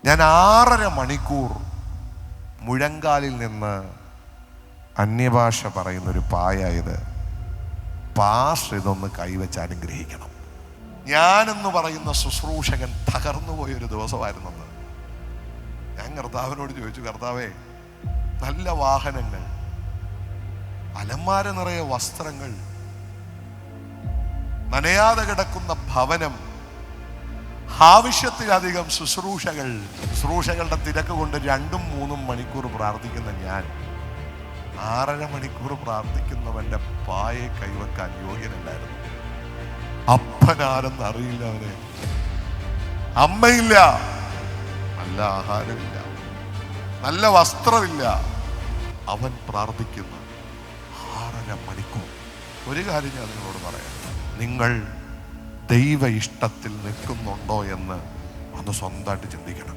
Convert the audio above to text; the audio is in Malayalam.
ഞാൻ 6.5 മണിക്കൂർ മുഴങ്കാലിൽ നിന്ന് അന്യഭാഷ പറയുന്നൊരു പായായത്. പാസ്റ്റർ ഇതൊന്ന് കൈവച്ച് അനുഗ്രഹിക്കണം. ഞാനെന്ന് പറയുന്ന ശുശ്രൂഷകൻ തകർന്നു പോയൊരു ദിവസമായിരുന്നത്. ഞാൻ കർത്താവിനോട് ചോദിച്ചു, കർത്താവേ, നല്ല വാഹനങ്ങൾ, അലമാര നിറയെ വസ്ത്രങ്ങൾ, നനയാതെ കിടക്കുന്ന ഭവനം, ആവശ്യത്തിലധികം ശുശ്രൂഷകളുടെ തിരക്ക് കൊണ്ട് 2-3 മണിക്കൂർ പ്രാർത്ഥിക്കുന്ന ഞാൻ 6.5 മണിക്കൂർ പ്രാർത്ഥിക്കുന്നവന്റെ പായെ കൈവെക്കാൻ യോഗ്യനല്ലായിരുന്നു. അപ്പനാരെന്ന് അറിയില്ല അവനെ, അമ്മയില്ല, നല്ല ആഹാരമില്ല, നല്ല വസ്ത്രമില്ല. അവൻ പ്രാർത്ഥിക്കുന്ന 6.5 മണിക്കൂർ. ഒരു കാര്യം ഞാൻ നിങ്ങളോട് പറയാം, നിങ്ങൾ ദൈവ ഇഷ്ടത്തിൽ നിൽക്കുന്നുണ്ടോ എന്ന് ഒന്ന് സ്വന്തമായിട്ട് ചിന്തിക്കണം.